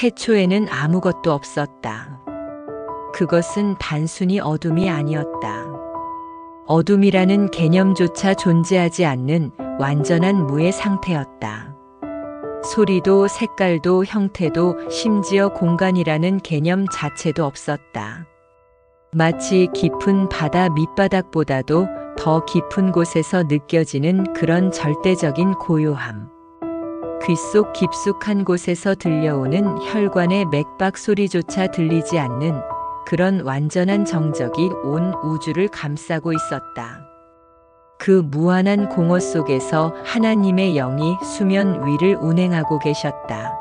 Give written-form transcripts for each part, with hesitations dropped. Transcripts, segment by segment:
태초에는 아무것도 없었다. 그것은 단순히 어둠이 아니었다. 어둠이라는 개념조차 존재하지 않는 완전한 무의 상태였다. 소리도 색깔도 형태도 심지어 공간이라는 개념 자체도 없었다. 마치 깊은 바다 밑바닥보다도 더 깊은 곳에서 느껴지는 그런 절대적인 고요함. 귓속 깊숙한 곳에서 들려오는 혈관의 맥박 소리조차 들리지 않는 그런 완전한 정적이 온 우주를 감싸고 있었다. 그 무한한 공허 속에서 하나님의 영이 수면 위를 운행하고 계셨다.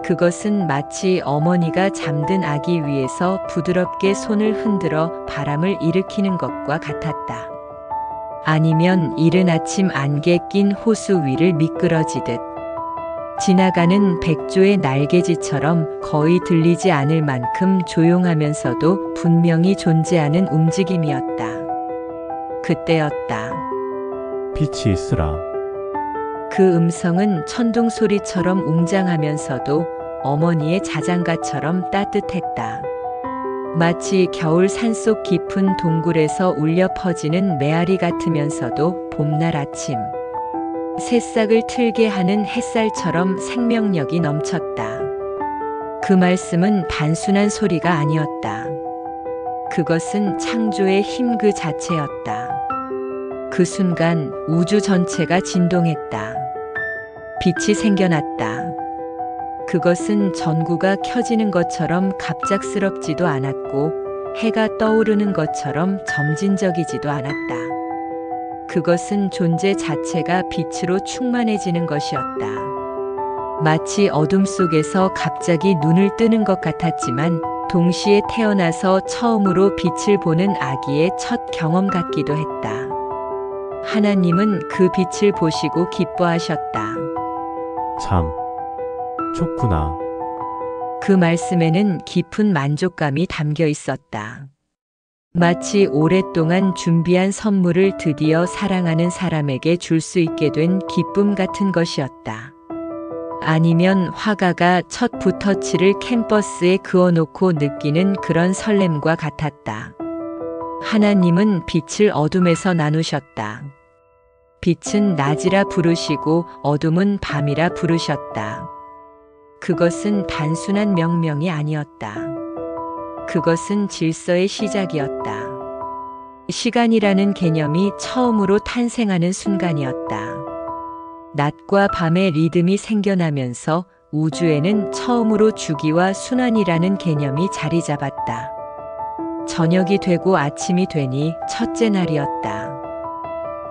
그것은 마치 어머니가 잠든 아기 위에서 부드럽게 손을 흔들어 바람을 일으키는 것과 같았다. 아니면 이른 아침 안개 낀 호수 위를 미끄러지듯 지나가는 백조의 날개짓처럼 거의 들리지 않을 만큼 조용하면서도 분명히 존재하는 움직임이었다. 그때였다. 빛이 있으라. 그 음성은 천둥 소리처럼 웅장하면서도 어머니의 자장가처럼 따뜻했다. 마치 겨울 산속 깊은 동굴에서 울려 퍼지는 메아리 같으면서도 봄날 아침 새싹을 틀게 하는 햇살처럼 생명력이 넘쳤다. 그 말씀은 단순한 소리가 아니었다. 그것은 창조의 힘 그 자체였다. 그 순간 우주 전체가 진동했다. 빛이 생겨났다. 그것은 전구가 켜지는 것처럼 갑작스럽지도 않았고 해가 떠오르는 것처럼 점진적이지도 않았다. 그것은 존재 자체가 빛으로 충만해지는 것이었다. 마치 어둠 속에서 갑자기 눈을 뜨는 것 같았지만 동시에 태어나서 처음으로 빛을 보는 아기의 첫 경험 같기도 했다. 하나님은 그 빛을 보시고 기뻐하셨다. 참 좋구나. 그 말씀에는 깊은 만족감이 담겨 있었다. 마치 오랫동안 준비한 선물을 드디어 사랑하는 사람에게 줄 수 있게 된 기쁨 같은 것이었다. 아니면 화가가 첫 붓터치를 캔버스에 그어놓고 느끼는 그런 설렘과 같았다. 하나님은 빛을 어둠에서 나누셨다. 빛은 낮이라 부르시고 어둠은 밤이라 부르셨다. 그것은 단순한 명령이 아니었다. 그것은 질서의 시작이었다. 시간이라는 개념이 처음으로 탄생하는 순간이었다. 낮과 밤의 리듬이 생겨나면서 우주에는 처음으로 주기와 순환이라는 개념이 자리 잡았다. 저녁이 되고 아침이 되니 첫째 날이었다.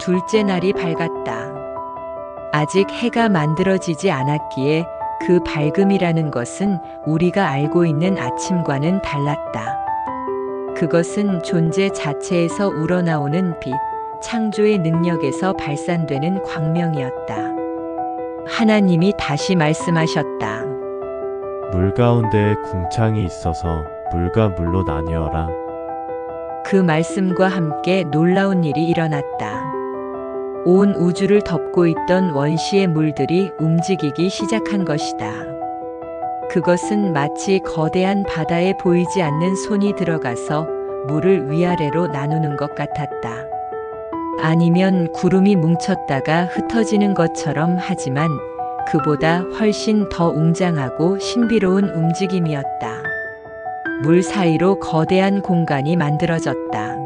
둘째 날이 밝았다. 아직 해가 만들어지지 않았기에 그 밝음이라는 것은 우리가 알고 있는 아침과는 달랐다. 그것은 존재 자체에서 우러나오는 빛, 창조의 능력에서 발산되는 광명이었다. 하나님이 다시 말씀하셨다. 물 가운데에 궁창이 있어서 물과 물로 나뉘어라. 그 말씀과 함께 놀라운 일이 일어났다. 온 우주를 덮고 있던 원시의 물들이 움직이기 시작한 것이다. 그것은 마치 거대한 바다에 보이지 않는 손이 들어가서 물을 위아래로 나누는 것 같았다. 아니면 구름이 뭉쳤다가 흩어지는 것처럼 하지만 그보다 훨씬 더 웅장하고 신비로운 움직임이었다. 물 사이로 거대한 공간이 만들어졌다.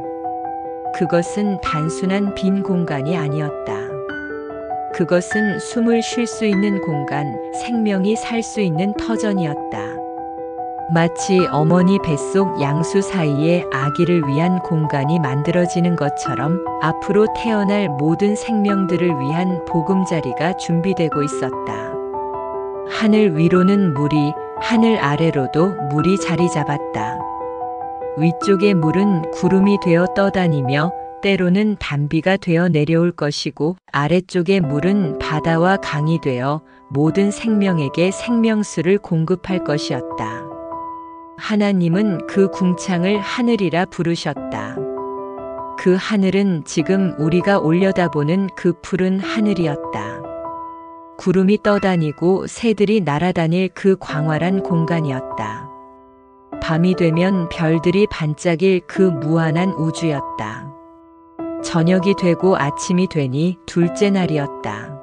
그것은 단순한 빈 공간이 아니었다. 그것은 숨을 쉴 수 있는 공간, 생명이 살 수 있는 터전이었다. 마치 어머니 뱃속 양수 사이에 아기를 위한 공간이 만들어지는 것처럼 앞으로 태어날 모든 생명들을 위한 보금자리가 준비되고 있었다. 하늘 위로는 물이, 하늘 아래로도 물이 자리 잡았다. 위쪽의 물은 구름이 되어 떠다니며 때로는 단비가 되어 내려올 것이고 아래쪽의 물은 바다와 강이 되어 모든 생명에게 생명수를 공급할 것이었다. 하나님은 그 궁창을 하늘이라 부르셨다. 그 하늘은 지금 우리가 올려다보는 그 푸른 하늘이었다. 구름이 떠다니고 새들이 날아다닐 그 광활한 공간이었다. 밤이 되면 별들이 반짝일 그 무한한 우주였다. 저녁이 되고 아침이 되니 둘째 날이었다.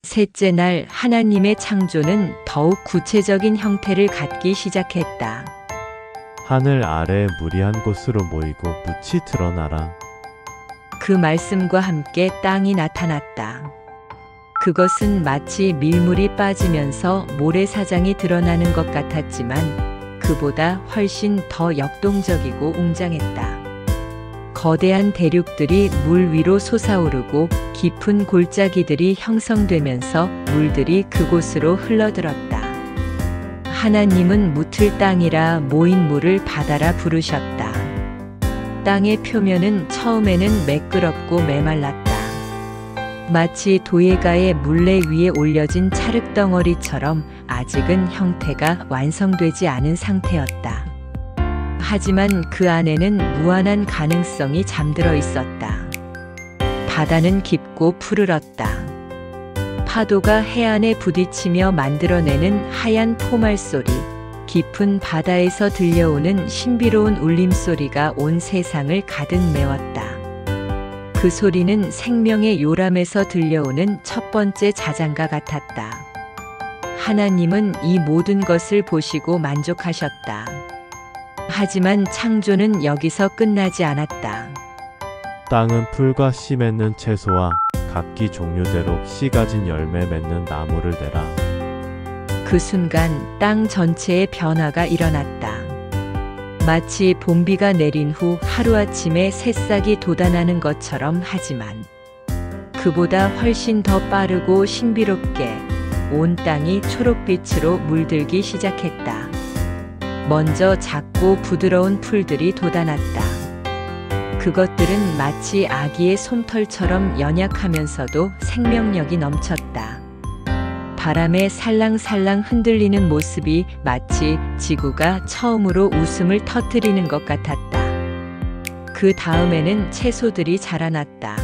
셋째 날 하나님의 창조는 더욱 구체적인 형태를 갖기 시작했다. 하늘 아래 물이 한 곳으로 모이고 묻히 드러나라. 그 말씀과 함께 땅이 나타났다. 그것은 마치 밀물이 빠지면서 모래사장이 드러나는 것 같았지만 그보다 훨씬 더 역동적이고 웅장했다. 거대한 대륙들이 물 위로 솟아오르고 깊은 골짜기들이 형성되면서 물들이 그곳으로 흘러들었다. 하나님은 묻을 땅이라 모인 물을 바다라 부르셨다. 땅의 표면은 처음에는 매끄럽고 메말랐다. 마치 도예가의 물레 위에 올려진 찰흙덩어리처럼 아직은 형태가 완성되지 않은 상태였다. 하지만 그 안에는 무한한 가능성이 잠들어 있었다. 바다는 깊고 푸르렀다. 파도가 해안에 부딪히며 만들어내는 하얀 포말소리, 깊은 바다에서 들려오는 신비로운 울림소리가 온 세상을 가득 메웠다. 그 소리는 생명의 요람에서 들려오는 첫 번째 자장가 같았다. 하나님은 이 모든 것을 보시고 만족하셨다. 하지만 창조는 여기서 끝나지 않았다. 땅은 풀과 씨 맺는 채소와 각기 종류대로 씨 가진 열매 맺는 나무를 내라. 그 순간 땅 전체에 변화가 일어났다. 마치 봄비가 내린 후 하루아침에 새싹이 돋아나는 것처럼 하지만 그보다 훨씬 더 빠르고 신비롭게 온 땅이 초록빛으로 물들기 시작했다. 먼저 작고 부드러운 풀들이 돋아났다. 그것들은 마치 아기의 솜털처럼 연약하면서도 생명력이 넘쳤다. 바람에 살랑살랑 흔들리는 모습이 마치 지구가 처음으로 웃음을 터뜨리는 것 같았다. 그 다음에는 채소들이 자라났다.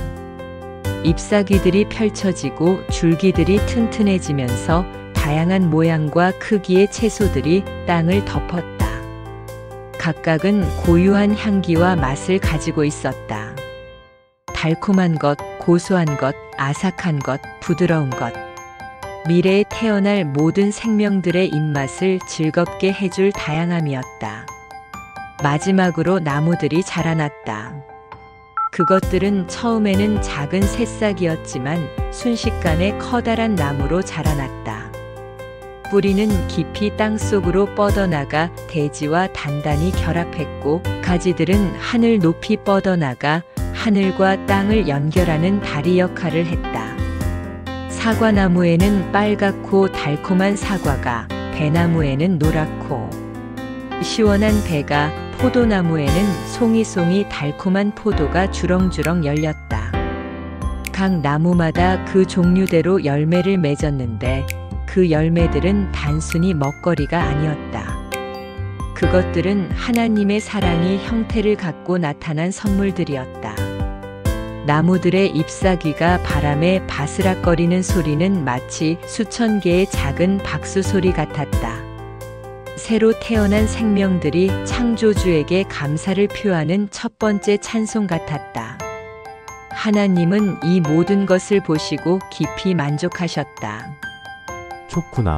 잎사귀들이 펼쳐지고 줄기들이 튼튼해지면서 다양한 모양과 크기의 채소들이 땅을 덮었다. 각각은 고유한 향기와 맛을 가지고 있었다. 달콤한 것, 고소한 것, 아삭한 것, 부드러운 것. 미래에 태어날 모든 생명들의 입맛을 즐겁게 해줄 다양함이었다. 마지막으로 나무들이 자라났다. 그것들은 처음에는 작은 새싹이었지만 순식간에 커다란 나무로 자라났다. 뿌리는 깊이 땅속으로 뻗어나가 대지와 단단히 결합했고 가지들은 하늘 높이 뻗어나가 하늘과 땅을 연결하는 다리 역할을 했다. 사과나무에는 빨갛고 달콤한 사과가, 배나무에는 노랗고 시원한 배가, 포도나무에는 송이송이 달콤한 포도가 주렁주렁 열렸다. 각 나무마다 그 종류대로 열매를 맺었는데 그 열매들은 단순히 먹거리가 아니었다. 그것들은 하나님의 사랑이 형태를 갖고 나타난 선물들이었다. 나무들의 잎사귀가 바람에 바스락거리는 소리는 마치 수천 개의 작은 박수 소리 같았다. 새로 태어난 생명들이 창조주에게 감사를 표하는 첫 번째 찬송 같았다. 하나님은 이 모든 것을 보시고 깊이 만족하셨다. 좋구나.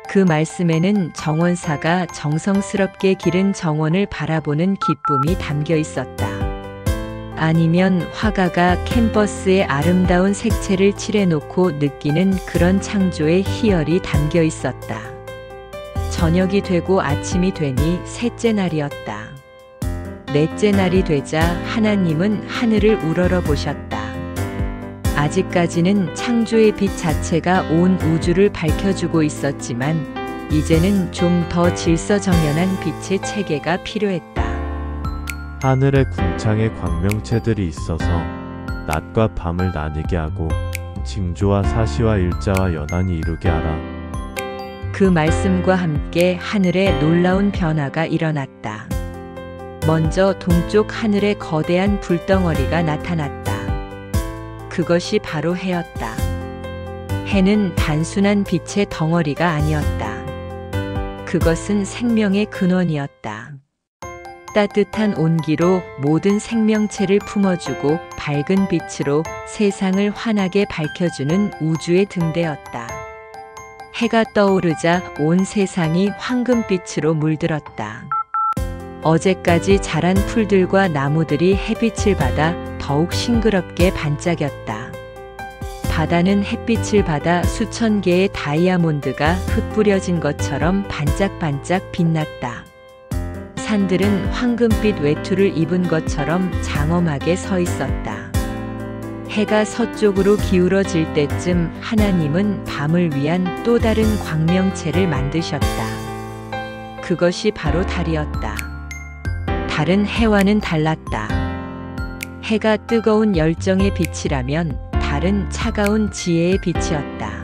그 말씀에는 정원사가 정성스럽게 기른 정원을 바라보는 기쁨이 담겨 있었다. 아니면 화가가 캔버스에 아름다운 색채를 칠해놓고 느끼는 그런 창조의 희열이 담겨 있었다. 저녁이 되고 아침이 되니 셋째 날이었다. 넷째 날이 되자 하나님은 하늘을 우러러 보셨다. 아직까지는 창조의 빛 자체가 온 우주를 밝혀주고 있었지만 이제는 좀 더 질서정연한 빛의 체계가 필요했다. 하늘에 궁창의 광명체들이 있어서 낮과 밤을 나뉘게 하고 징조와 사시와 일자와 연한이 이루게 하라. 그 말씀과 함께 하늘에 놀라운 변화가 일어났다. 먼저 동쪽 하늘에 거대한 불덩어리가 나타났다. 그것이 바로 해였다. 해는 단순한 빛의 덩어리가 아니었다. 그것은 생명의 근원이었다. 따뜻한 온기로 모든 생명체를 품어주고 밝은 빛으로 세상을 환하게 밝혀주는 우주의 등대였다. 해가 떠오르자 온 세상이 황금빛으로 물들었다. 어제까지 자란 풀들과 나무들이 햇빛을 받아 더욱 싱그럽게 반짝였다. 바다는 햇빛을 받아 수천 개의 다이아몬드가 흩뿌려진 것처럼 반짝반짝 빛났다. 산들은 황금빛 외투를 입은 것처럼 장엄하게 서 있었다. 해가 서쪽으로 기울어질 때쯤 하나님은 밤을 위한 또 다른 광명체를 만드셨다. 그것이 바로 달이었다. 달은 해와는 달랐다. 해가 뜨거운 열정의 빛이라면 달은 차가운 지혜의 빛이었다.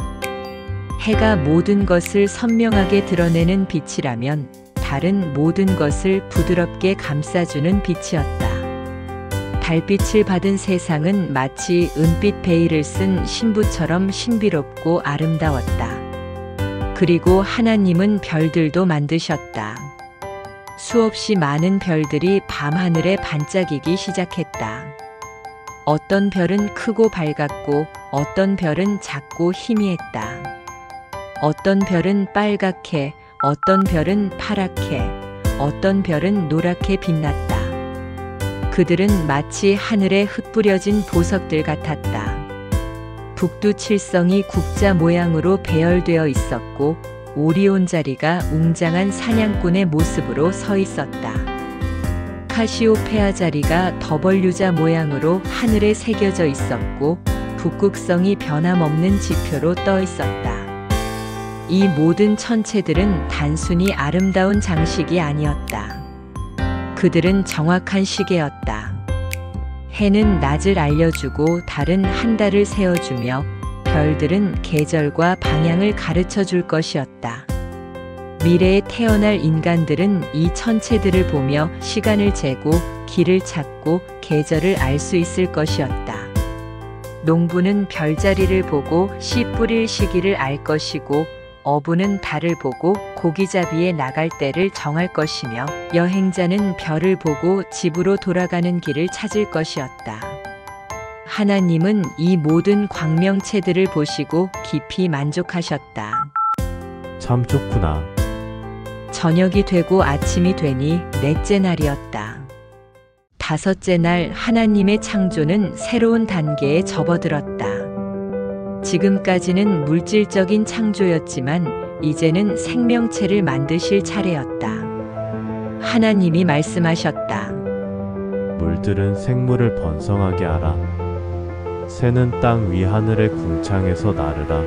해가 모든 것을 선명하게 드러내는 빛이라면 달은 모든 것을 부드럽게 감싸주는 빛이었다. 달빛을 받은 세상은 마치 은빛 베일을 쓴 신부처럼 신비롭고 아름다웠다. 그리고 하나님은 별들도 만드셨다. 수없이 많은 별들이 밤하늘에 반짝이기 시작했다. 어떤 별은 크고 밝았고 어떤 별은 작고 희미했다. 어떤 별은 빨갛게, 어떤 별은 파랗게, 어떤 별은 노랗게 빛났다. 그들은 마치 하늘에 흩뿌려진 보석들 같았다. 북두칠성이 국자 모양으로 배열되어 있었고 오리온 자리가 웅장한 사냥꾼의 모습으로 서 있었다. 카시오페아 자리가 더벌유자 모양으로 하늘에 새겨져 있었고 북극성이 변함없는 지표로 떠 있었다. 이 모든 천체들은 단순히 아름다운 장식이 아니었다. 그들은 정확한 시계였다. 해는 낮을 알려주고 달은 한 달을 세워주며 별들은 계절과 방향을 가르쳐 줄 것이었다. 미래에 태어날 인간들은 이 천체들을 보며 시간을 재고 길을 찾고 계절을 알 수 있을 것이었다. 농부는 별자리를 보고 씨 뿌릴 시기를 알 것이고 어부는 달을 보고 고기잡이에 나갈 때를 정할 것이며 여행자는 별을 보고 집으로 돌아가는 길을 찾을 것이었다. 하나님은 이 모든 광명체들을 보시고 깊이 만족하셨다. 참 좋구나. 저녁이 되고 아침이 되니 넷째 날이었다. 다섯째 날 하나님의 창조는 새로운 단계에 접어들었다. 지금까지는 물질적인 창조였지만 이제는 생명체를 만드실 차례였다. 하나님이 말씀하셨다. 물들은 생물을 번성하게 하라. 새는 땅 위 하늘의 궁창에서 나르라.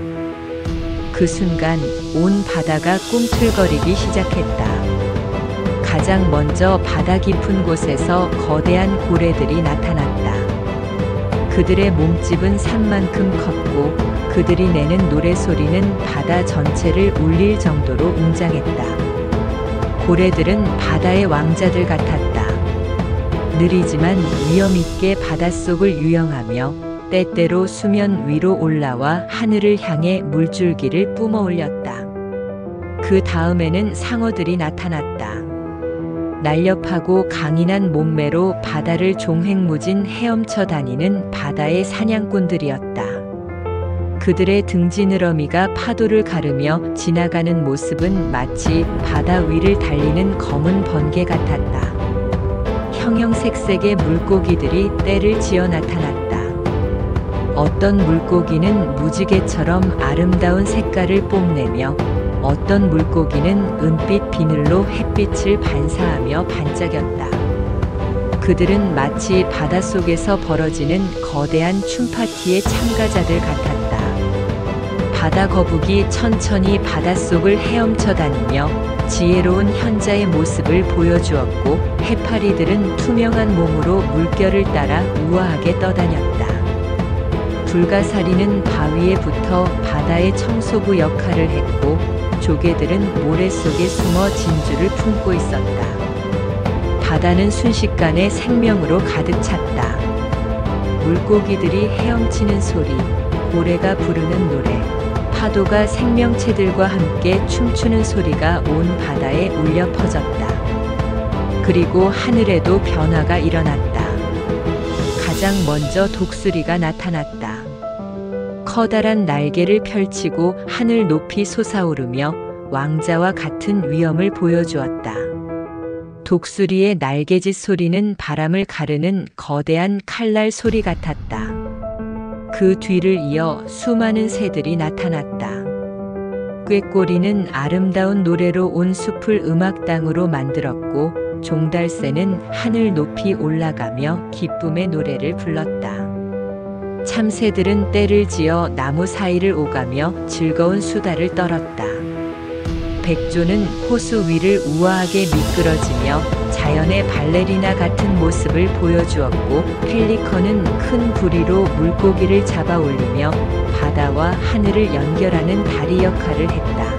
그 순간 온 바다가 꿈틀거리기 시작했다. 가장 먼저 바다 깊은 곳에서 거대한 고래들이 나타났다. 그들의 몸집은 산만큼 컸고 그들이 내는 노래소리는 바다 전체를 울릴 정도로 웅장했다. 고래들은 바다의 왕자들 같았다. 느리지만 위엄있게 바닷속을 유영하며 때때로 수면 위로 올라와 하늘을 향해 물줄기를 뿜어올렸다. 그 다음에는 상어들이 나타났다. 날렵하고 강인한 몸매로 바다를 종횡무진 헤엄쳐 다니는 바다의 사냥꾼들이었다. 그들의 등지느러미가 파도를 가르며 지나가는 모습은 마치 바다 위를 달리는 검은 번개 같았다. 형형색색의 물고기들이 떼를 지어 나타났다. 어떤 물고기는 무지개처럼 아름다운 색깔을 뽐내며 어떤 물고기는 은빛 비늘로 햇빛을 반사하며 반짝였다. 그들은 마치 바닷속에서 벌어지는 거대한 춤파티의 참가자들 같았다. 바다 거북이 천천히 바닷속을 헤엄쳐 다니며 지혜로운 현자의 모습을 보여주었고 해파리들은 투명한 몸으로 물결을 따라 우아하게 떠다녔다. 불가사리는 바위에 붙어 바다의 청소부 역할을 했고 조개들은 모래 속에 숨어 진주를 품고 있었다. 바다는 순식간에 생명으로 가득 찼다. 물고기들이 헤엄치는 소리, 고래가 부르는 노래, 파도가 생명체들과 함께 춤추는 소리가 온 바다에 울려 퍼졌다. 그리고 하늘에도 변화가 일어났다. 가장 먼저 독수리가 나타났다. 커다란 날개를 펼치고 하늘 높이 솟아오르며 왕자와 같은 위엄을 보여주었다. 독수리의 날개짓 소리는 바람을 가르는 거대한 칼날 소리 같았다. 그 뒤를 이어 수많은 새들이 나타났다. 꾀꼬리는 아름다운 노래로 온 숲을 음악당으로 만들었고, 종달새는 하늘 높이 올라가며 기쁨의 노래를 불렀다. 참새들은 떼를 지어 나무 사이를 오가며 즐거운 수다를 떨었다. 백조는 호수 위를 우아하게 미끄러지며 자연의 발레리나 같은 모습을 보여주었고, 펠리컨은 큰 부리로 물고기를 잡아 올리며 바다와 하늘을 연결하는 다리 역할을 했다.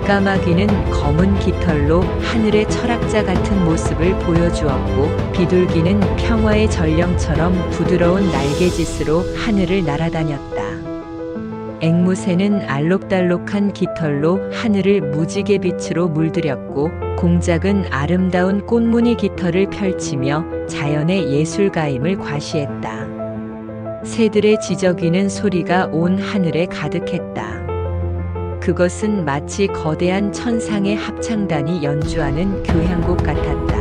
까마귀는 검은 깃털로 하늘의 철학자 같은 모습을 보여주었고, 비둘기는 평화의 전령처럼 부드러운 날개짓으로 하늘을 날아다녔다. 앵무새는 알록달록한 깃털로 하늘을 무지개 빛으로 물들였고, 공작은 아름다운 꽃무늬 깃털을 펼치며 자연의 예술가임을 과시했다. 새들의 지저귀는 소리가 온 하늘에 가득했다. 그것은 마치 거대한 천상의 합창단이 연주하는 교향곡 같았다.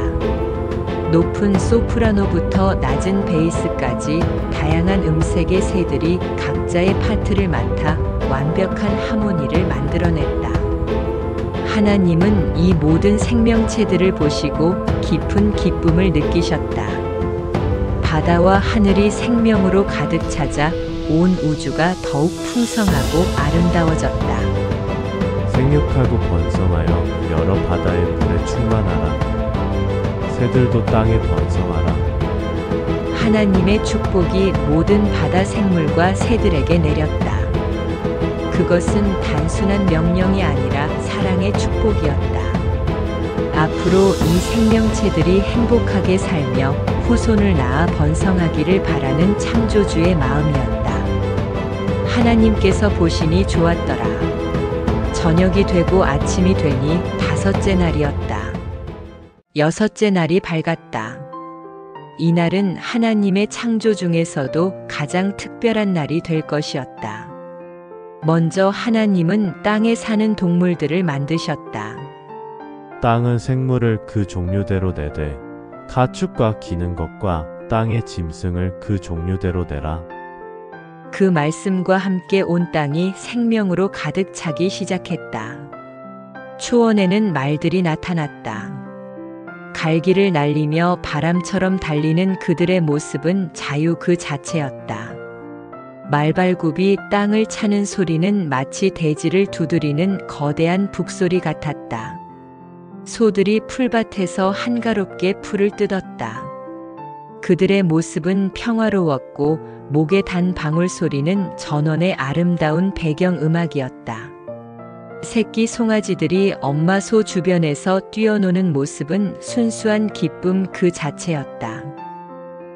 높은 소프라노부터 낮은 베이스까지 다양한 음색의 새들이 각자의 파트를 맡아 완벽한 하모니를 만들어냈다. 하나님은 이 모든 생명체들을 보시고 깊은 기쁨을 느끼셨다. 바다와 하늘이 생명으로 가득 차자 온 우주가 더욱 풍성하고 아름다워졌다. 생육하고 번성하여 여러 바다의 물에 충만하라. 새들도 땅에 번성하라. 하나님의 축복이 모든 바다 생물과 새들에게 내렸다. 그것은 단순한 명령이 아니라 사랑의 축복이었다. 앞으로 이 생명체들이 행복하게 살며 후손을 낳아 번성하기를 바라는 창조주의 마음이었다. 하나님께서 보시니 좋았더라. 저녁이 되고 아침이 되니 5째 날이었다. 6째 날이 밝았다. 이날은 하나님의 창조 중에서도 가장 특별한 날이 될 것이었다. 먼저 하나님은 땅에 사는 동물들을 만드셨다. 땅은 생물을 그 종류대로 내되 가축과 기는 것과 땅의 짐승을 그 종류대로 내라. 그 말씀과 함께 온 땅이 생명으로 가득 차기 시작했다. 초원에는 말들이 나타났다. 갈기를 날리며 바람처럼 달리는 그들의 모습은 자유 그 자체였다. 말발굽이 땅을 차는 소리는 마치 대지를 두드리는 거대한 북소리 같았다. 소들이 풀밭에서 한가롭게 풀을 뜯었다. 그들의 모습은 평화로웠고 목에 단 방울 소리는 전원의 아름다운 배경음악이었다. 새끼 송아지들이 엄마 소 주변에서 뛰어노는 모습은 순수한 기쁨 그 자체였다.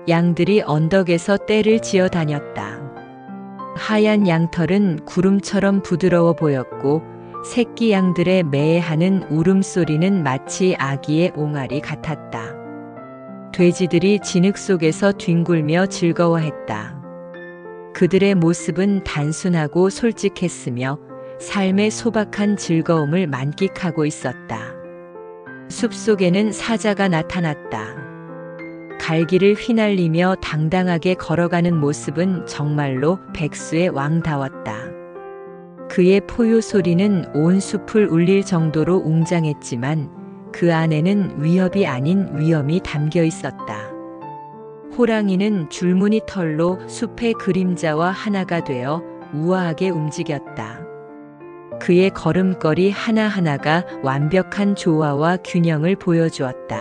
양들이 언덕에서 떼를 지어 다녔다. 하얀 양털은 구름처럼 부드러워 보였고 새끼 양들의 매하는 울음소리는 마치 아기의 옹알이 같았다. 돼지들이 진흙 속에서 뒹굴며 즐거워했다. 그들의 모습은 단순하고 솔직했으며 삶의 소박한 즐거움을 만끽하고 있었다. 숲속에는 사자가 나타났다. 갈기를 휘날리며 당당하게 걸어가는 모습은 정말로 백수의 왕다웠다. 그의 포효 소리는 온 숲을 울릴 정도로 웅장했지만 그 안에는 위협이 아닌 위엄이 담겨 있었다. 호랑이는 줄무늬 털로 숲의 그림자와 하나가 되어 우아하게 움직였다. 그의 걸음걸이 하나하나가 완벽한 조화와 균형을 보여주었다.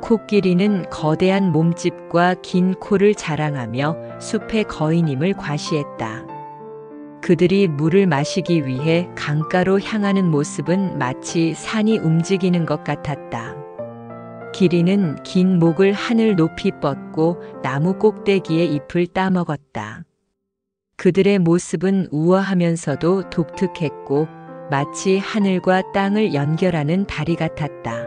코끼리는 거대한 몸집과 긴 코를 자랑하며 숲의 거인임을 과시했다. 그들이 물을 마시기 위해 강가로 향하는 모습은 마치 산이 움직이는 것 같았다. 기린은 긴 목을 하늘 높이 뻗고 나무 꼭대기에 잎을 따먹었다. 그들의 모습은 우아하면서도 독특했고 마치 하늘과 땅을 연결하는 다리 같았다.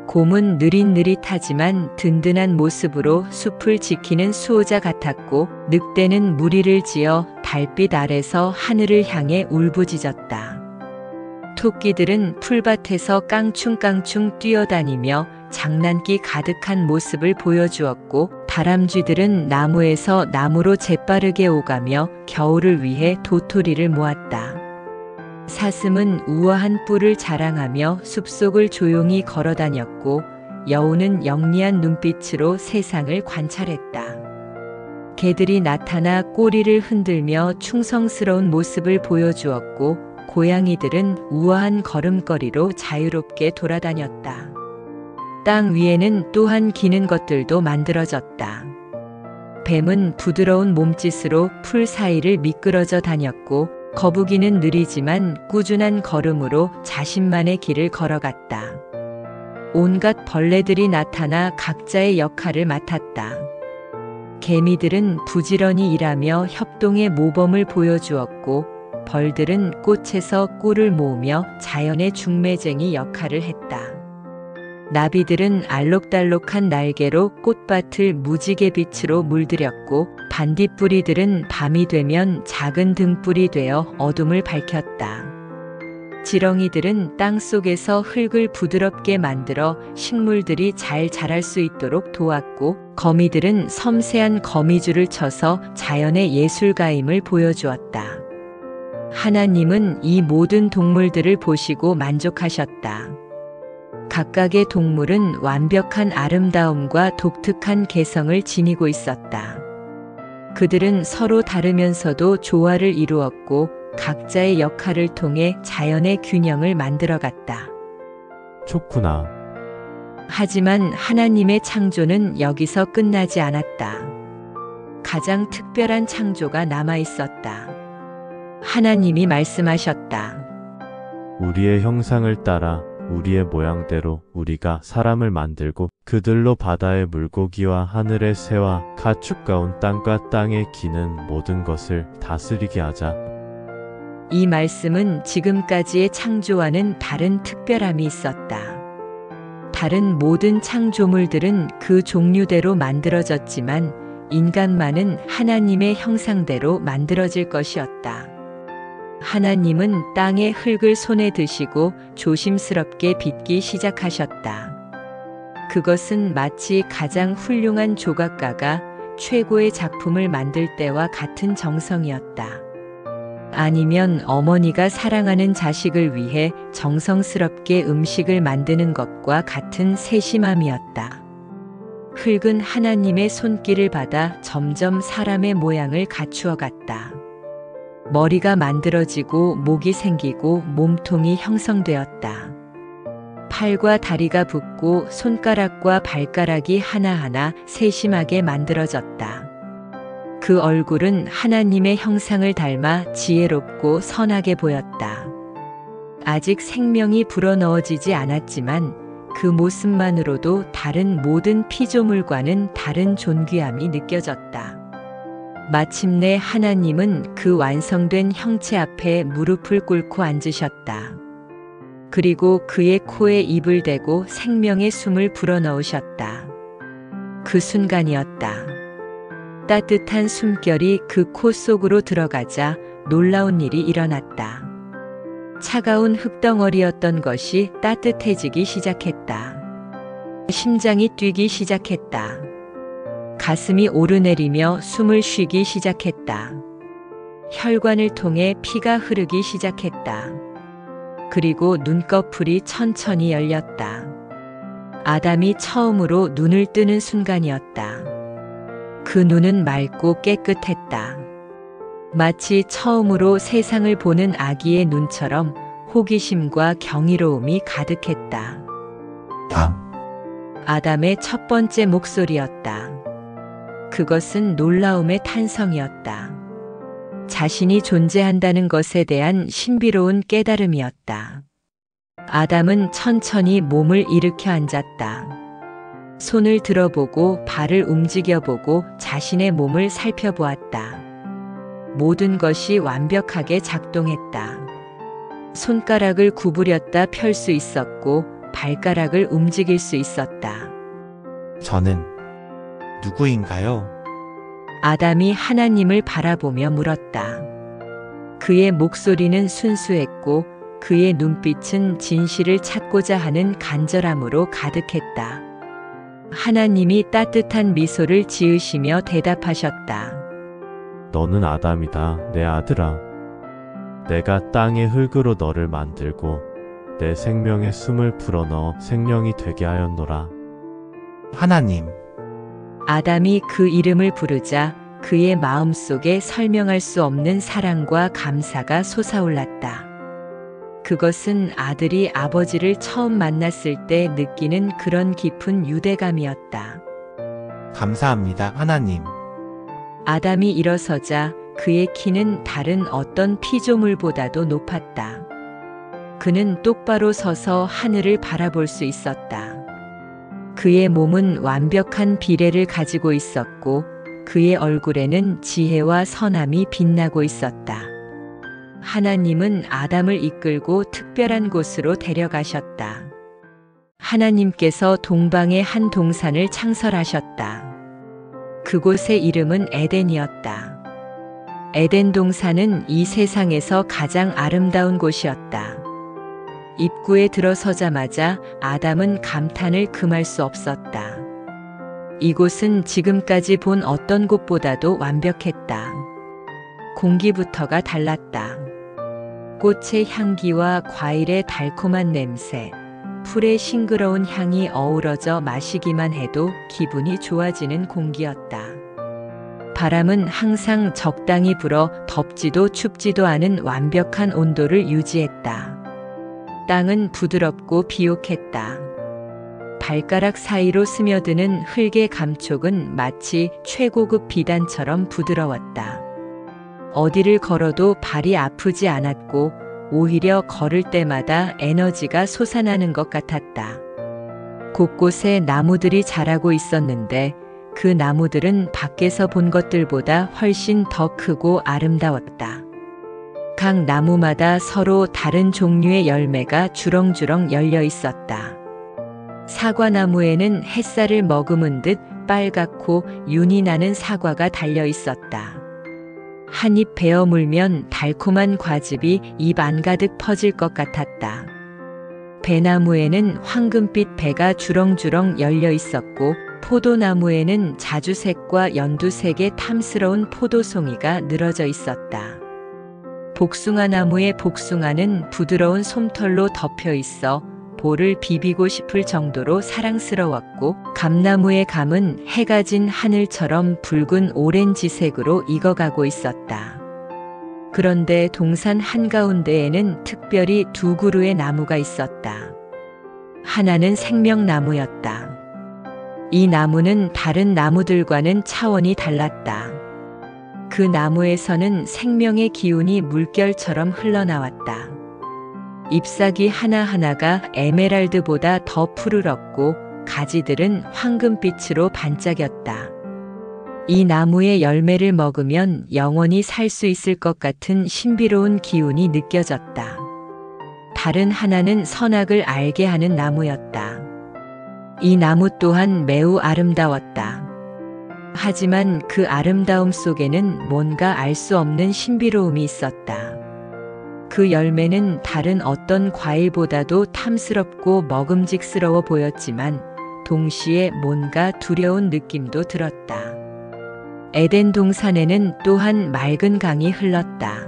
곰은 느릿느릿하지만 든든한 모습으로 숲을 지키는 수호자 같았고 늑대는 무리를 지어 달빛 아래서 하늘을 향해 울부짖었다. 토끼들은 풀밭에서 깡충깡충 뛰어다니며 장난기 가득한 모습을 보여주었고 다람쥐들은 나무에서 나무로 재빠르게 오가며 겨울을 위해 도토리를 모았다. 사슴은 우아한 뿔을 자랑하며 숲속을 조용히 걸어다녔고 여우는 영리한 눈빛으로 세상을 관찰했다. 개들이 나타나 꼬리를 흔들며 충성스러운 모습을 보여주었고 고양이들은 우아한 걸음걸이로 자유롭게 돌아다녔다. 땅 위에는 또한 기는 것들도 만들어졌다. 뱀은 부드러운 몸짓으로 풀 사이를 미끄러져 다녔고 거북이는 느리지만 꾸준한 걸음으로 자신만의 길을 걸어갔다. 온갖 벌레들이 나타나 각자의 역할을 맡았다. 개미들은 부지런히 일하며 협동의 모범을 보여주었고 벌들은 꽃에서 꿀을 모으며 자연의 중매쟁이 역할을 했다. 나비들은 알록달록한 날개로 꽃밭을 무지개 빛으로 물들였고 반딧불이들은 밤이 되면 작은 등불이 되어 어둠을 밝혔다. 지렁이들은 땅 속에서 흙을 부드럽게 만들어 식물들이 잘 자랄 수 있도록 도왔고 거미들은 섬세한 거미줄을 쳐서 자연의 예술가임을 보여주었다. 하나님은 이 모든 동물들을 보시고 만족하셨다. 각각의 동물은 완벽한 아름다움과 독특한 개성을 지니고 있었다. 그들은 서로 다르면서도 조화를 이루었고 각자의 역할을 통해 자연의 균형을 만들어갔다. 좋구나. 하지만 하나님의 창조는 여기서 끝나지 않았다. 가장 특별한 창조가 남아 있었다. 하나님이 말씀하셨다. 우리의 형상을 따라 우리의 모양대로 우리가 사람을 만들고 그들로 바다의 물고기와 하늘의 새와 가축가운 땅과 땅에 기는 모든 것을 다스리게 하자. 이 말씀은 지금까지의 창조와는 다른 특별함이 있었다. 다른 모든 창조물들은 그 종류대로 만들어졌지만 인간만은 하나님의 형상대로 만들어질 것이었다. 하나님은 땅의 흙을 손에 드시고 조심스럽게 빚기 시작하셨다. 그것은 마치 가장 훌륭한 조각가가 최고의 작품을 만들 때와 같은 정성이었다. 아니면 어머니가 사랑하는 자식을 위해 정성스럽게 음식을 만드는 것과 같은 세심함이었다. 흙은 하나님의 손길을 받아 점점 사람의 모양을 갖추어 갔다. 머리가 만들어지고 목이 생기고 몸통이 형성되었다. 팔과 다리가 붙고 손가락과 발가락이 하나하나 세심하게 만들어졌다. 그 얼굴은 하나님의 형상을 닮아 지혜롭고 선하게 보였다. 아직 생명이 불어넣어지지 않았지만 그 모습만으로도 다른 모든 피조물과는 다른 존귀함이 느껴졌다. 마침내 하나님은 그 완성된 형체 앞에 무릎을 꿇고 앉으셨다. 그리고 그의 코에 입을 대고 생명의 숨을 불어넣으셨다. 그 순간이었다. 따뜻한 숨결이 그 코 속으로 들어가자 놀라운 일이 일어났다. 차가운 흙덩어리였던 것이 따뜻해지기 시작했다. 심장이 뛰기 시작했다. 가슴이 오르내리며 숨을 쉬기 시작했다. 혈관을 통해 피가 흐르기 시작했다. 그리고 눈꺼풀이 천천히 열렸다. 아담이 처음으로 눈을 뜨는 순간이었다. 그 눈은 맑고 깨끗했다. 마치 처음으로 세상을 보는 아기의 눈처럼 호기심과 경이로움이 가득했다. 아담의 첫 번째 목소리였다. 그것은 놀라움의 탄성이었다. 자신이 존재한다는 것에 대한 신비로운 깨달음이었다. 아담은 천천히 몸을 일으켜 앉았다. 손을 들어보고 발을 움직여보고 자신의 몸을 살펴보았다. 모든 것이 완벽하게 작동했다. 손가락을 구부렸다 펼 수 있었고 발가락을 움직일 수 있었다. 저는 누구인가요? 아담이 하나님을 바라보며 물었다. 그의 목소리는 순수했고 그의 눈빛은 진실을 찾고자 하는 간절함으로 가득했다. 하나님이 따뜻한 미소를 지으시며 대답하셨다. 너는 아담이다, 내 아들아. 내가 땅의 흙으로 너를 만들고 내 생명의 숨을 불어넣어 생명이 되게 하였노라. 하나님, 아담이 그 이름을 부르자 그의 마음속에 설명할 수 없는 사랑과 감사가 솟아올랐다. 그것은 아들이 아버지를 처음 만났을 때 느끼는 그런 깊은 유대감이었다. 감사합니다, 하나님. 아담이 일어서자 그의 키는 다른 어떤 피조물보다도 높았다. 그는 똑바로 서서 하늘을 바라볼 수 있었다. 그의 몸은 완벽한 비례를 가지고 있었고 그의 얼굴에는 지혜와 선함이 빛나고 있었다. 하나님은 아담을 이끌고 특별한 곳으로 데려가셨다. 하나님께서 동방의 한 동산을 창설하셨다. 그곳의 이름은 에덴이었다. 에덴 동산은 이 세상에서 가장 아름다운 곳이었다. 입구에 들어서자마자 아담은 감탄을 금할 수 없었다. 이곳은 지금까지 본 어떤 곳보다도 완벽했다. 공기부터가 달랐다. 꽃의 향기와 과일의 달콤한 냄새, 풀의 싱그러운 향이 어우러져 마시기만 해도 기분이 좋아지는 공기였다. 바람은 항상 적당히 불어 덥지도 춥지도 않은 완벽한 온도를 유지했다. 땅은 부드럽고 비옥했다. 발가락 사이로 스며드는 흙의 감촉은 마치 최고급 비단처럼 부드러웠다. 어디를 걸어도 발이 아프지 않았고 오히려 걸을 때마다 에너지가 솟아나는 것 같았다. 곳곳에 나무들이 자라고 있었는데 그 나무들은 밖에서 본 것들보다 훨씬 더 크고 아름다웠다. 각 나무마다 서로 다른 종류의 열매가 주렁주렁 열려 있었다. 사과나무에는 햇살을 머금은 듯 빨갛고 윤이 나는 사과가 달려 있었다. 한 입 베어 물면 달콤한 과즙이 입 안가득 퍼질 것 같았다. 배나무에는 황금빛 배가 주렁주렁 열려 있었고 포도나무에는 자주색과 연두색의 탐스러운 포도송이가 늘어져 있었다. 복숭아 나무의 복숭아는 부드러운 솜털로 덮여 있어 볼을 비비고 싶을 정도로 사랑스러웠고 감나무의 감은 해가 진 하늘처럼 붉은 오렌지색으로 익어가고 있었다. 그런데 동산 한가운데에는 특별히 두 그루의 나무가 있었다. 하나는 생명나무였다. 이 나무는 다른 나무들과는 차원이 달랐다. 그 나무에서는 생명의 기운이 물결처럼 흘러나왔다. 잎사귀 하나하나가 에메랄드보다 더 푸르렀고 가지들은 황금빛으로 반짝였다. 이 나무의 열매를 먹으면 영원히 살 수 있을 것 같은 신비로운 기운이 느껴졌다. 다른 하나는 선악을 알게 하는 나무였다. 이 나무 또한 매우 아름다웠다. 하지만 그 아름다움 속에는 뭔가 알 수 없는 신비로움이 있었다. 그 열매는 다른 어떤 과일보다도 탐스럽고 먹음직스러워 보였지만 동시에 뭔가 두려운 느낌도 들었다. 에덴 동산에는 또한 맑은 강이 흘렀다.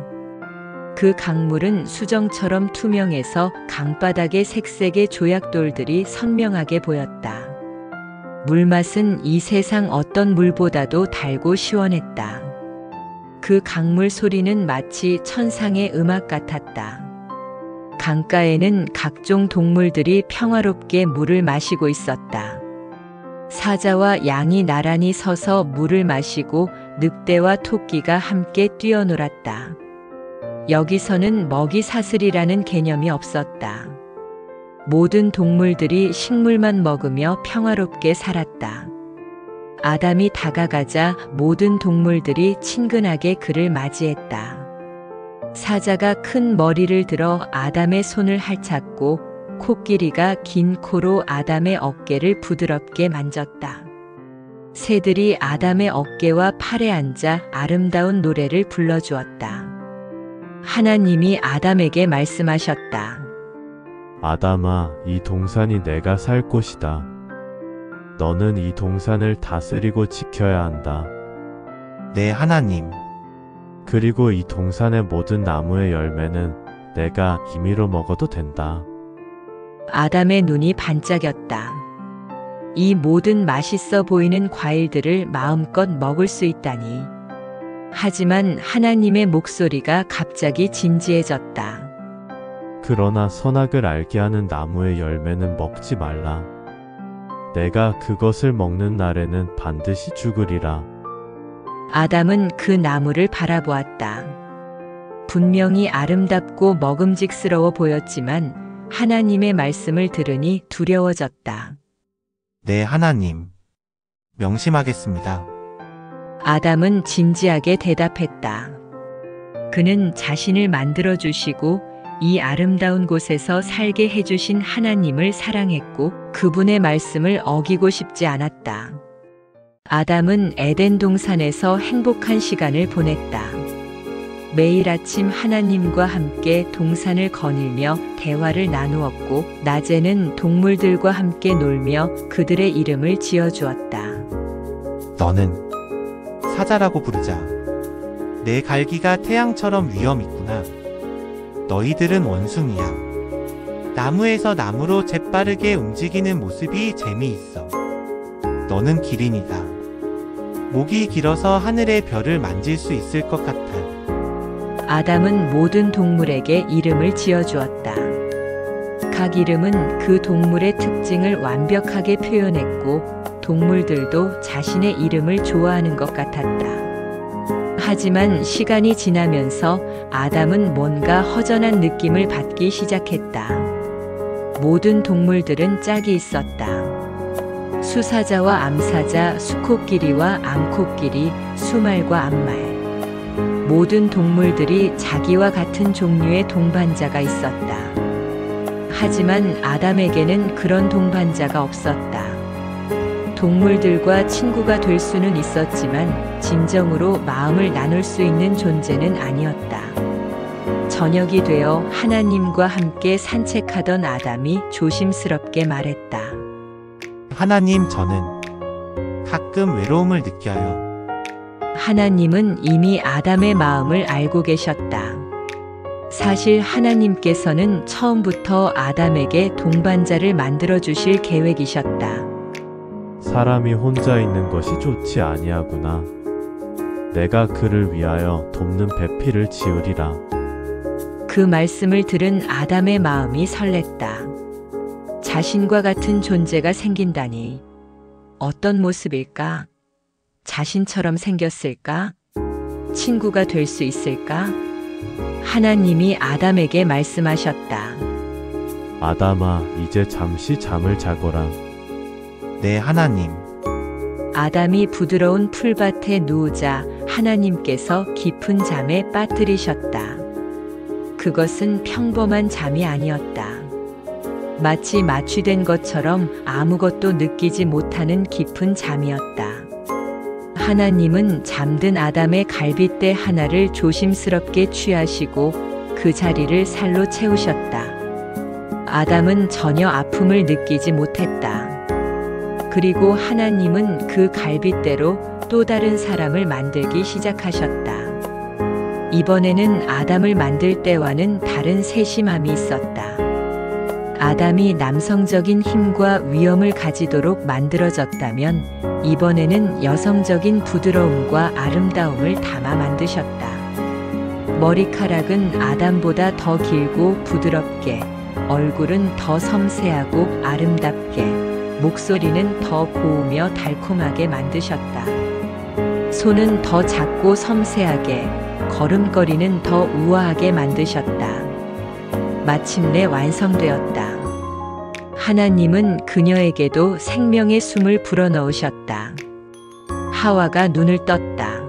그 강물은 수정처럼 투명해서 강바닥의 색색의 조약돌들이 선명하게 보였다. 물맛은 이 세상 어떤 물보다도 달고 시원했다. 그 강물 소리는 마치 천상의 음악 같았다. 강가에는 각종 동물들이 평화롭게 물을 마시고 있었다. 사자와 양이 나란히 서서 물을 마시고 늑대와 토끼가 함께 뛰어놀았다. 여기서는 먹이 사슬이라는 개념이 없었다. 모든 동물들이 식물만 먹으며 평화롭게 살았다. 아담이 다가가자 모든 동물들이 친근하게 그를 맞이했다. 사자가 큰 머리를 들어 아담의 손을 핥았고 코끼리가 긴 코로 아담의 어깨를 부드럽게 만졌다. 새들이 아담의 어깨와 팔에 앉아 아름다운 노래를 불러주었다. 하나님이 아담에게 말씀하셨다. 아담아, 이 동산이 내가 살 곳이다. 너는 이 동산을 다스리고 지켜야 한다. 네, 하나님. 그리고 이 동산의 모든 나무의 열매는 내가 임의로 먹어도 된다. 아담의 눈이 반짝였다. 이 모든 맛있어 보이는 과일들을 마음껏 먹을 수 있다니. 하지만 하나님의 목소리가 갑자기 진지해졌다. 그러나 선악을 알게 하는 나무의 열매는 먹지 말라. 내가 그것을 먹는 날에는 반드시 죽으리라. 아담은 그 나무를 바라보았다. 분명히 아름답고 먹음직스러워 보였지만 하나님의 말씀을 들으니 두려워졌다. 네, 하나님. 명심하겠습니다. 아담은 진지하게 대답했다. 그는 자신을 만들어주시고 이 아름다운 곳에서 살게 해주신 하나님을 사랑했고 그분의 말씀을 어기고 싶지 않았다. 아담은 에덴 동산에서 행복한 시간을 보냈다. 매일 아침 하나님과 함께 동산을 거닐며 대화를 나누었고 낮에는 동물들과 함께 놀며 그들의 이름을 지어주었다. 너는 사자라고 부르자. 내 갈기가 태양처럼 위엄 있구나. 너희들은 원숭이야. 나무에서 나무로 재빠르게 움직이는 모습이 재미있어. 너는 기린이다. 목이 길어서 하늘의 별을 만질 수 있을 것 같아. 아담은 모든 동물에게 이름을 지어주었다. 각 이름은 그 동물의 특징을 완벽하게 표현했고 동물들도 자신의 이름을 좋아하는 것 같았다. 하지만 시간이 지나면서 아담은 뭔가 허전한 느낌을 받기 시작했다. 모든 동물들은 짝이 있었다. 수사자와 암사자, 수코끼리와 암코끼리, 수말과 암말. 모든 동물들이 자기와 같은 종류의 동반자가 있었다. 하지만 아담에게는 그런 동반자가 없었다. 동물들과 친구가 될 수는 있었지만 진정으로 마음을 나눌 수 있는 존재는 아니었다. 저녁이 되어 하나님과 함께 산책하던 아담이 조심스럽게 말했다. 하나님, 저는 가끔 외로움을 느껴요. 하나님은 이미 아담의 마음을 알고 계셨다. 사실 하나님께서는 처음부터 아담에게 동반자를 만들어 주실 계획이셨다. 사람이 혼자 있는 것이 좋지 아니하구나. 내가 그를 위하여 돕는 배필을 지으리라. 그 말씀을 들은 아담의 마음이 설렜다. 자신과 같은 존재가 생긴다니. 어떤 모습일까? 자신처럼 생겼을까? 친구가 될 수 있을까? 하나님이 아담에게 말씀하셨다. 아담아, 이제 잠시 잠을 자거라. 네, 하나님. 아담이 부드러운 풀밭에 누우자 하나님께서 깊은 잠에 빠뜨리셨다. 그것은 평범한 잠이 아니었다. 마치 마취된 것처럼 아무것도 느끼지 못하는 깊은 잠이었다. 하나님은 잠든 아담의 갈빗대 하나를 조심스럽게 취하시고 그 자리를 살로 채우셨다. 아담은 전혀 아픔을 느끼지 못했다. 그리고 하나님은 그 갈빗대로 또 다른 사람을 만들기 시작하셨다. 이번에는 아담을 만들 때와는 다른 세심함이 있었다. 아담이 남성적인 힘과 위엄을 가지도록 만들어졌다면 이번에는 여성적인 부드러움과 아름다움을 담아 만드셨다. 머리카락은 아담보다 더 길고 부드럽게, 얼굴은 더 섬세하고 아름답게, 목소리는 더 고우며 달콤하게 만드셨다. 손은 더 작고 섬세하게, 걸음걸이는 더 우아하게 만드셨다. 마침내 완성되었다. 하나님은 그녀에게도 생명의 숨을 불어넣으셨다. 하와가 눈을 떴다.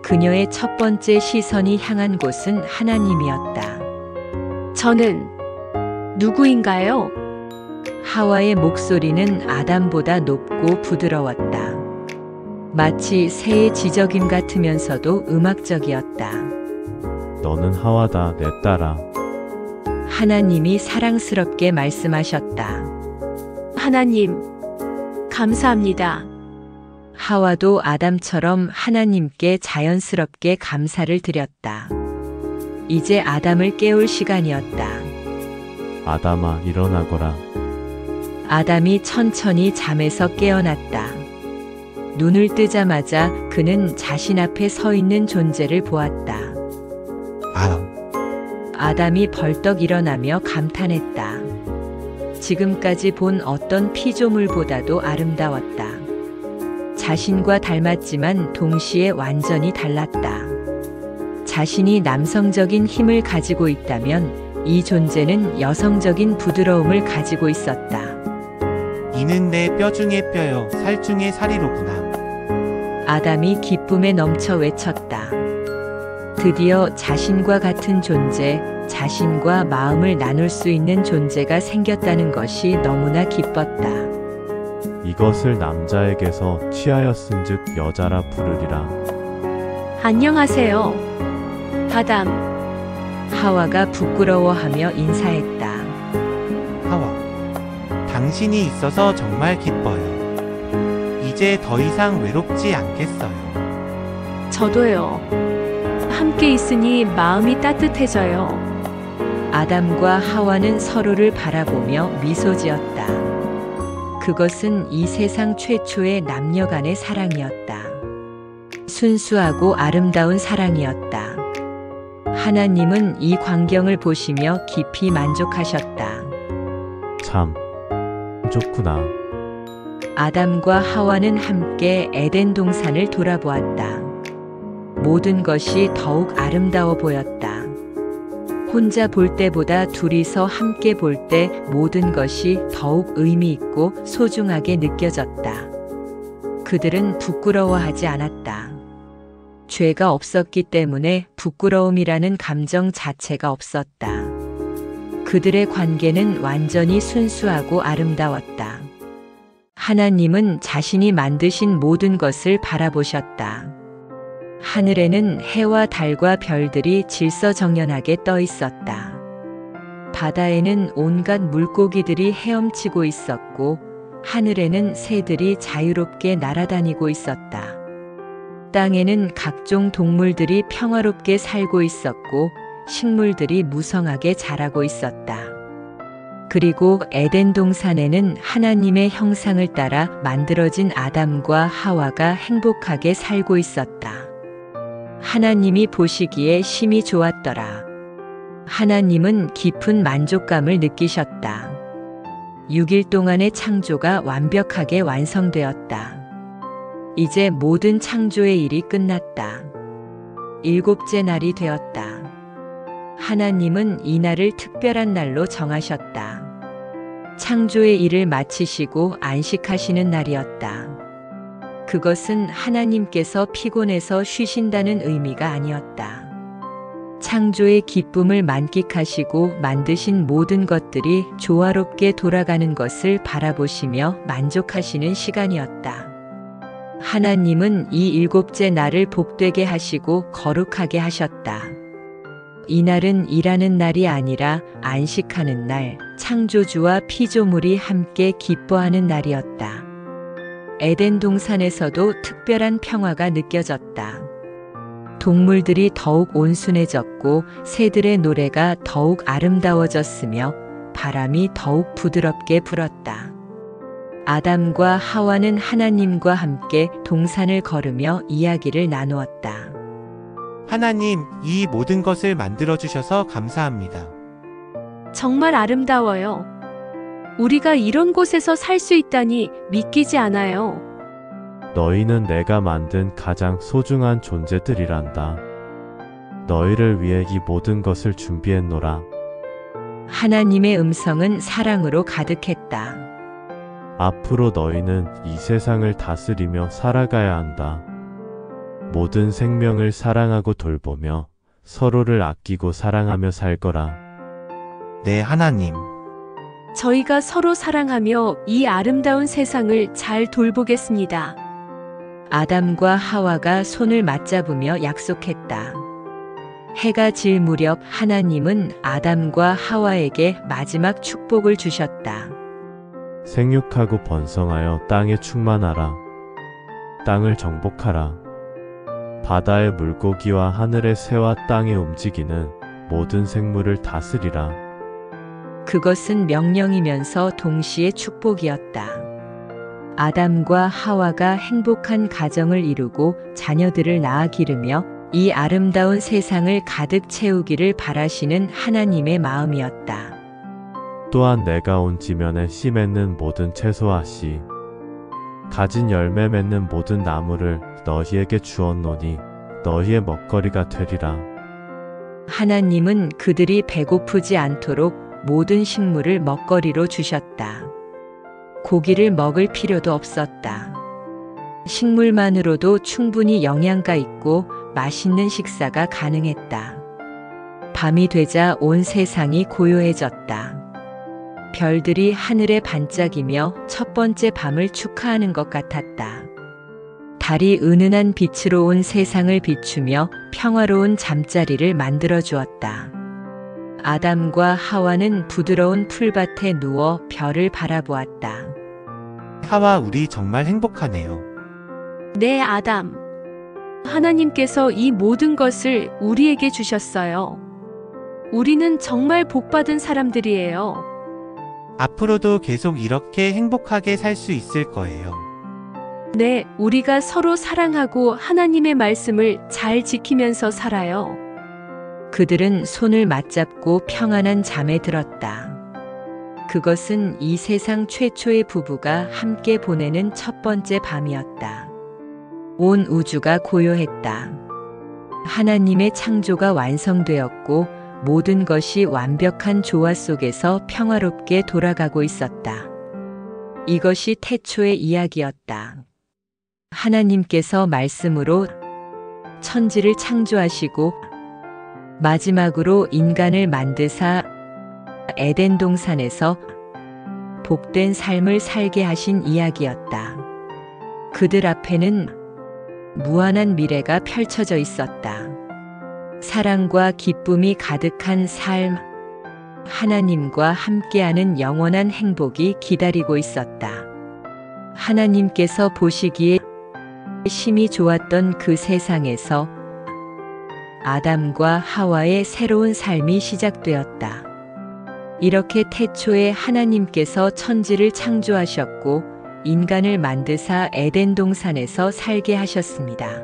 그녀의 첫 번째 시선이 향한 곳은 하나님이었다. 저는 누구인가요? 하와의 목소리는 아담보다 높고 부드러웠다. 마치 새의 지저귀 같으면서도 음악적이었다. 너는 하와다, 내 딸아. 하나님이 사랑스럽게 말씀하셨다. 하나님, 감사합니다. 하와도 아담처럼 하나님께 자연스럽게 감사를 드렸다. 이제 아담을 깨울 시간이었다. 아담아, 일어나거라. 아담이 천천히 잠에서 깨어났다. 눈을 뜨자마자 그는 자신 앞에 서 있는 존재를 보았다. 아담이 벌떡 일어나며 감탄했다. 지금까지 본 어떤 피조물보다도 아름다웠다. 자신과 닮았지만 동시에 완전히 달랐다. 자신이 남성적인 힘을 가지고 있다면 이 존재는 여성적인 부드러움을 가지고 있었다. 이는 내 뼈 중의 뼈요, 살 중의 살이로구나. 아담이 기쁨에 넘쳐 외쳤다. 드디어 자신과 같은 존재, 자신과 마음을 나눌 수 있는 존재가 생겼다는 것이 너무나 기뻤다. 이것을 남자에게서 취하였은즉 여자라 부르리라. 안녕하세요. 아담. 하와가 부끄러워하며 인사했다. 하와, 당신이 있어서 정말 기뻐요. 이제 더 이상 외롭지 않겠어요. 저도요. 함께 있으니 마음이 따뜻해져요. 아담과 하와는 서로를 바라보며 미소 지었다. 그것은 이 세상 최초의 남녀 간의 사랑이었다. 순수하고 아름다운 사랑이었다. 하나님은 이 광경을 보시며 깊이 만족하셨다. 참 좋구나. 아담과 하와는 함께 에덴 동산을 돌아보았다. 모든 것이 더욱 아름다워 보였다. 혼자 볼 때보다 둘이서 함께 볼 때 모든 것이 더욱 의미 있고 소중하게 느껴졌다. 그들은 부끄러워하지 않았다. 죄가 없었기 때문에 부끄러움이라는 감정 자체가 없었다. 그들의 관계는 완전히 순수하고 아름다웠다. 하나님은 자신이 만드신 모든 것을 바라보셨다. 하늘에는 해와 달과 별들이 질서정연하게 떠 있었다. 바다에는 온갖 물고기들이 헤엄치고 있었고, 하늘에는 새들이 자유롭게 날아다니고 있었다. 땅에는 각종 동물들이 평화롭게 살고 있었고, 식물들이 무성하게 자라고 있었다. 그리고 에덴 동산에는 하나님의 형상을 따라 만들어진 아담과 하와가 행복하게 살고 있었다. 하나님이 보시기에 심히 좋았더라. 하나님은 깊은 만족감을 느끼셨다. 6일 동안의 창조가 완벽하게 완성되었다. 이제 모든 창조의 일이 끝났다. 7째 날이 되었다. 하나님은 이 날을 특별한 날로 정하셨다. 창조의 일을 마치시고 안식하시는 날이었다. 그것은 하나님께서 피곤해서 쉬신다는 의미가 아니었다. 창조의 기쁨을 만끽하시고 만드신 모든 것들이 조화롭게 돌아가는 것을 바라보시며 만족하시는 시간이었다. 하나님은 이 7째 날을 복되게 하시고 거룩하게 하셨다. 이 날은 일하는 날이 아니라 안식하는 날, 창조주와 피조물이 함께 기뻐하는 날이었다. 에덴 동산에서도 특별한 평화가 느껴졌다. 동물들이 더욱 온순해졌고 새들의 노래가 더욱 아름다워졌으며 바람이 더욱 부드럽게 불었다. 아담과 하와는 하나님과 함께 동산을 걸으며 이야기를 나누었다. 하나님, 이 모든 것을 만들어주셔서 감사합니다. 정말 아름다워요. 우리가 이런 곳에서 살 수 있다니 믿기지 않아요. 너희는 내가 만든 가장 소중한 존재들이란다. 너희를 위해 이 모든 것을 준비했노라. 하나님의 음성은 사랑으로 가득했다. 앞으로 너희는 이 세상을 다스리며 살아가야 한다. 모든 생명을 사랑하고 돌보며 서로를 아끼고 사랑하며 살 거라. 네, 하나님. 저희가 서로 사랑하며 이 아름다운 세상을 잘 돌보겠습니다. 아담과 하와가 손을 맞잡으며 약속했다. 해가 질 무렵 하나님은 아담과 하와에게 마지막 축복을 주셨다. 생육하고 번성하여 땅에 충만하라. 땅을 정복하라. 바다의 물고기와 하늘의 새와 땅에 움직이는 모든 생물을 다스리라. 그것은 명령이면서 동시에 축복이었다. 아담과 하와가 행복한 가정을 이루고 자녀들을 낳아 기르며 이 아름다운 세상을 가득 채우기를 바라시는 하나님의 마음이었다. 또한 내가 온 지면에 씨 맺는 모든 채소와 씨, 가진 열매 맺는 모든 나무를 너희에게 주었노니 너희의 먹거리가 되리라. 하나님은 그들이 배고프지 않도록 모든 식물을 먹거리로 주셨다. 고기를 먹을 필요도 없었다. 식물만으로도 충분히 영양가 있고 맛있는 식사가 가능했다. 밤이 되자 온 세상이 고요해졌다. 별들이 하늘에 반짝이며 첫 번째 밤을 축하하는 것 같았다. 달이 은은한 빛으로 온 세상을 비추며 평화로운 잠자리를 만들어 주었다. 아담과 하와는 부드러운 풀밭에 누워 별을 바라보았다. 하와, 우리 정말 행복하네요. 네, 아담. 하나님께서 이 모든 것을 우리에게 주셨어요. 우리는 정말 복받은 사람들이에요. 앞으로도 계속 이렇게 행복하게 살 수 있을 거예요. 네, 우리가 서로 사랑하고 하나님의 말씀을 잘 지키면서 살아요. 그들은 손을 맞잡고 평안한 잠에 들었다. 그것은 이 세상 최초의 부부가 함께 보내는 첫 번째 밤이었다. 온 우주가 고요했다. 하나님의 창조가 완성되었고 모든 것이 완벽한 조화 속에서 평화롭게 돌아가고 있었다. 이것이 태초의 이야기였다. 하나님께서 말씀으로 천지를 창조하시고 마지막으로 인간을 만드사 에덴 동산에서 복된 삶을 살게 하신 이야기였다. 그들 앞에는 무한한 미래가 펼쳐져 있었다. 사랑과 기쁨이 가득한 삶, 하나님과 함께하는 영원한 행복이 기다리고 있었다. 하나님께서 보시기에 심히 좋았던 그 세상에서 아담과 하와의 새로운 삶이 시작되었다. 이렇게 태초에 하나님께서 천지를 창조하셨고 인간을 만드사 에덴 동산에서 살게 하셨습니다.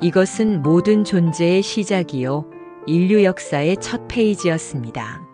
이것은 모든 존재의 시작이요 인류 역사의 첫 페이지였습니다.